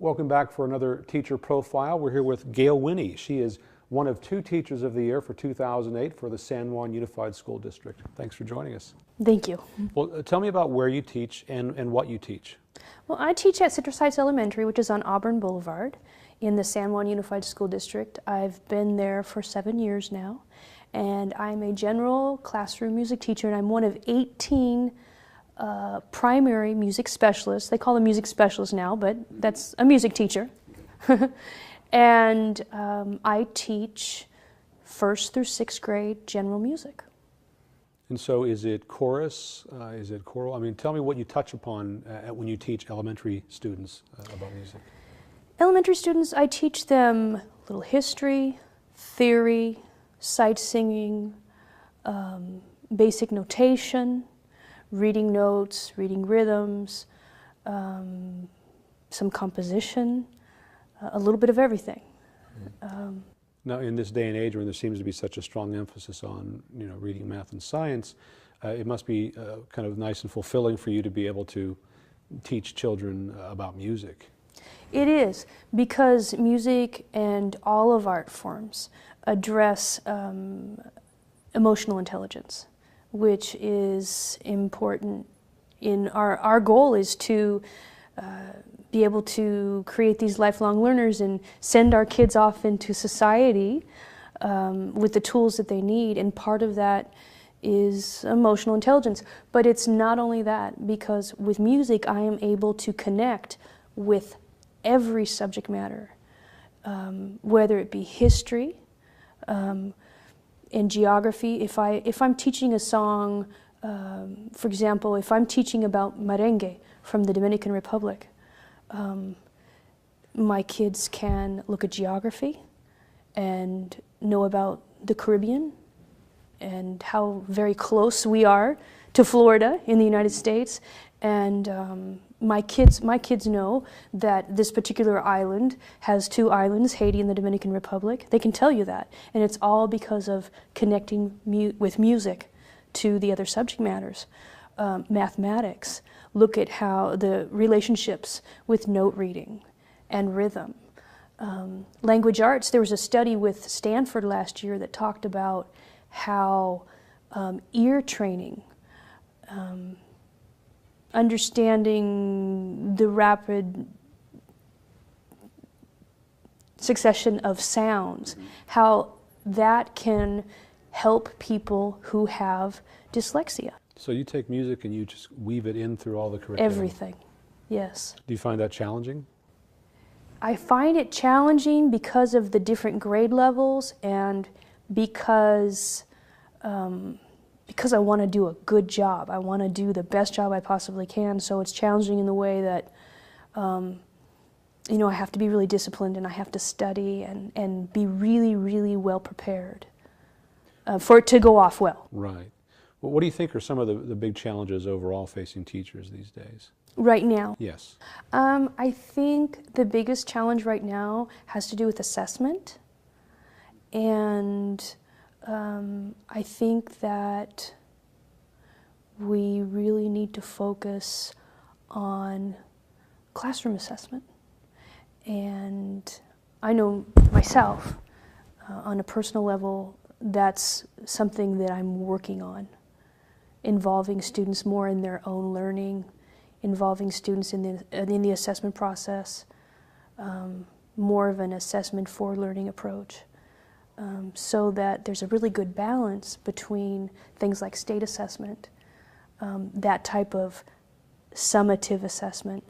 Welcome back for another Teacher Profile. We're here with Gayle Winney. She is one of 2 Teachers of the Year for 2008 for the San Juan Unified School District. Thanks for joining us. Thank you. Well, tell me about where you teach and what you teach. Well, I teach at Citrus Heights Elementary, which is on Auburn Boulevard in the San Juan Unified School District. I've been there for 7 years now, and I'm a general classroom music teacher, and I'm one of 18 primary music specialists. They call them music specialists now, but that's a music teacher. And I teach 1st through 6th grade general music. And so is it chorus, is it choral? I mean, tell me what you touch upon when you teach elementary students about music. Elementary students, I teach them little history, theory, sight singing, basic notation, reading notes, reading rhythms, some composition, a little bit of everything. Now, in this day and age when there seems to be such a strong emphasis on, reading, math, and science, it must be kind of nice and fulfilling for you to be able to teach children about music. It is, because music and all of art forms address emotional intelligence, which is important. In our goal is to be able to create these lifelong learners and send our kids off into society with the tools that they need, and part of that is emotional intelligence. But it's not only that, because with music I am able to connect with every subject matter, whether it be history and geography. If I'm teaching a song, for example, if I'm teaching about merengue from the Dominican Republic, my kids can look at geography and know about the Caribbean and how very close we are to Florida in the United States. And my kids know that this particular island has 2 islands, Haiti and the Dominican Republic. They can tell you that. And it's all because of connecting with music to the other subject matters. Mathematics, look at how the relationships with note reading and rhythm. Language arts, there was a study with Stanford last year that talked about how ear training, understanding the rapid succession of sounds, how that can help people who have dyslexia. So you take music and you just weave it in through all the curriculum? Everything, yes. Do you find that challenging? I find it challenging because of the different grade levels, and because I want to do a good job. I want to do the best job I possibly can, so it's challenging in the way that I have to be really disciplined, and I have to study and be really, really well prepared for it to go off well. Right. Well, what do you think are some of the big challenges overall facing teachers these days? Right now? Yes. I think the biggest challenge right now has to do with assessment, and I think that we really need to focus on classroom assessment. And I know myself, on a personal level, that's something that I'm working on, involving students more in their own learning, involving students in the assessment process, more of an assessment for learning approach, so that there's a really good balance between things like state assessment, that type of summative assessment,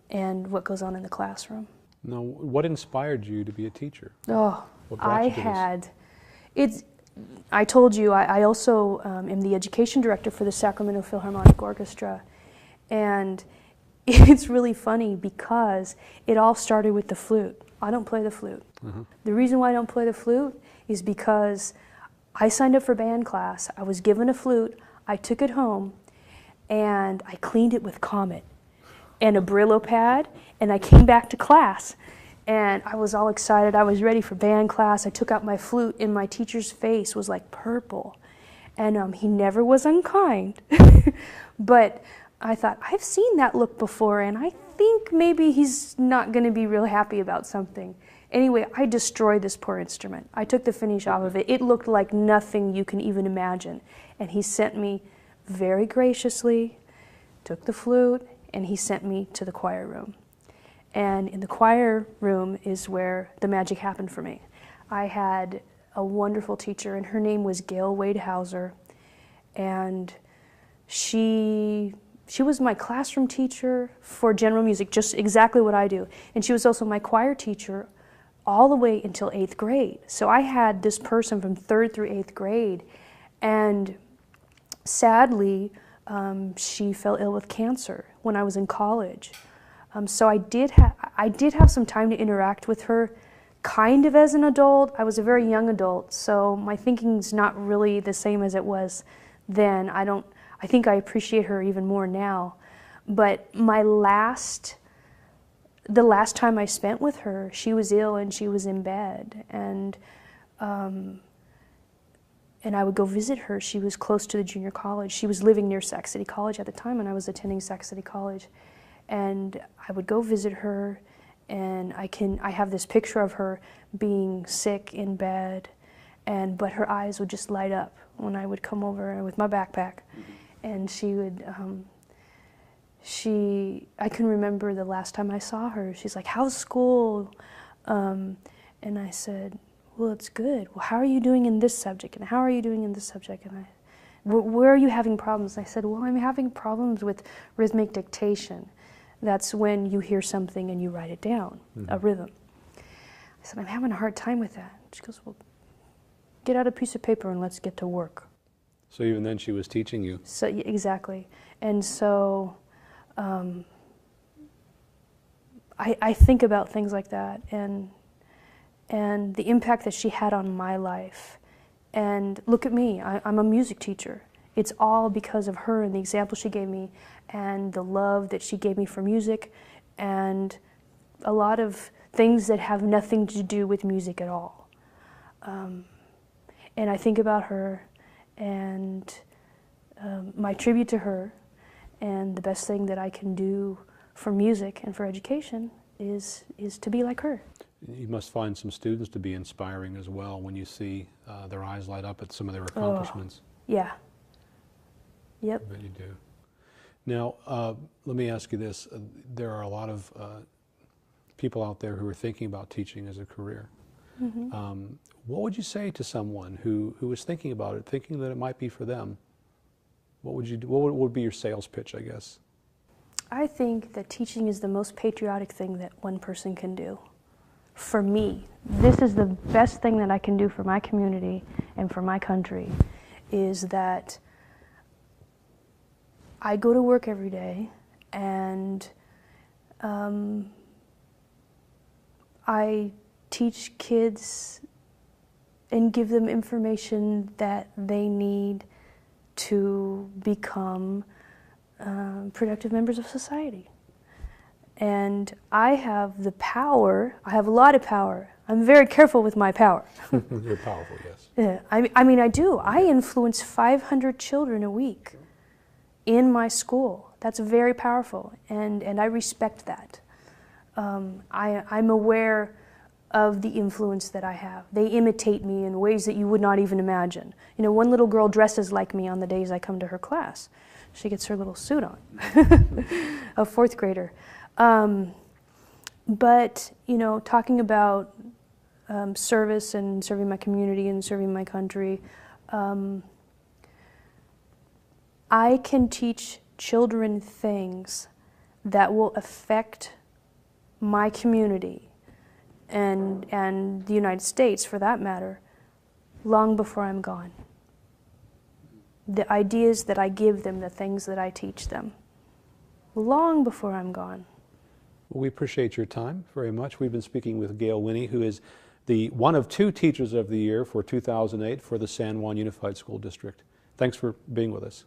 and what goes on in the classroom. Now, what inspired you to be a teacher? Oh, I told you, I also am the education director for the Sacramento Philharmonic Orchestra, and it's really funny because it all started with the flute. I don't play the flute. The reason why I don't play the flute is because I signed up for band class, I was given a flute, I took it home, and I cleaned it with Comet and a Brillo pad, and I came back to class. And I was all excited. I was ready for band class. I took out my flute, and my teacher's face was like purple. And he never was unkind. But I thought, I've seen that look before, and I think maybe he's not going to be real happy about something. Anyway, I destroyed this poor instrument. I took the finish off of it. It looked like nothing you can even imagine. And he sent me very graciously, took the flute, and he sent me to the choir room. And in the choir room is where the magic happened for me. I had a wonderful teacher, and her name was Gayle Winney. And she was my classroom teacher for general music, just exactly what I do. And she was also my choir teacher all the way until 8th grade. So I had this person from 3rd through 8th grade. And sadly, she fell ill with cancer when I was in college. So I did have some time to interact with her kind of as an adult. I was a very young adult, so my thinking's not really the same as it was then. I think I appreciate her even more now. But the last time I spent with her, she was ill and she was in bed, and I would go visit her. She was close to the junior college. She was living near Sac City College at the time, and I was attending Sac City College. And I would go visit her, and I have this picture of her being sick in bed, but her eyes would just light up when I would come over with my backpack, and she would. I can remember the last time I saw her. She's like, "How's school?" And I said, "Well, it's good. Well, how are you doing in this subject? And how are you doing in this subject?" And where are you having problems? And I said, "Well, I'm having problems with rhythmic dictation. That's when you hear something and you write it down, a rhythm." I said, "I'm having a hard time with that." She goes, "Well, get out a piece of paper and let's get to work." So even then she was teaching you. So exactly. And so I think about things like that and the impact that she had on my life. And look at me, I'm a music teacher. It's all because of her and the example she gave me and the love that she gave me for music and a lot of things that have nothing to do with music at all. And I think about her and my tribute to her, and the best thing that I can do for music and for education is to be like her. You must find some students to be inspiring as well when you see their eyes light up at some of their accomplishments. Yeah. Yep. I bet you do. Now, let me ask you this. There are a lot of people out there who are thinking about teaching as a career. What would you say to someone who is thinking about it, thinking that it might be for them? What would you do? What would be your sales pitch, I guess? I think that teaching is the most patriotic thing that one person can do. For me, this is the best thing that I can do for my community and for my country, is that I go to work every day and I teach kids and give them information that they need to become productive members of society. And I have the power, I have a lot of power. I'm very careful with my power. You're powerful, yes. Yeah, I mean, I do. I influence 500 children a week in my school. That's very powerful, and I respect that. I'm aware of the influence that I have. They imitate me in ways that you would not even imagine. You know, one little girl dresses like me on the days I come to her class. She gets her little suit on, a 4th grader. But, you know, talking about service and serving my community and serving my country, I can teach children things that will affect my community and the United States, for that matter, long before I'm gone. The ideas that I give them, the things that I teach them, long before I'm gone. Well, we appreciate your time very much. We've been speaking with Gayle Winney, who is the one of 2 Teachers of the Year for 2008 for the San Juan Unified School District. Thanks for being with us.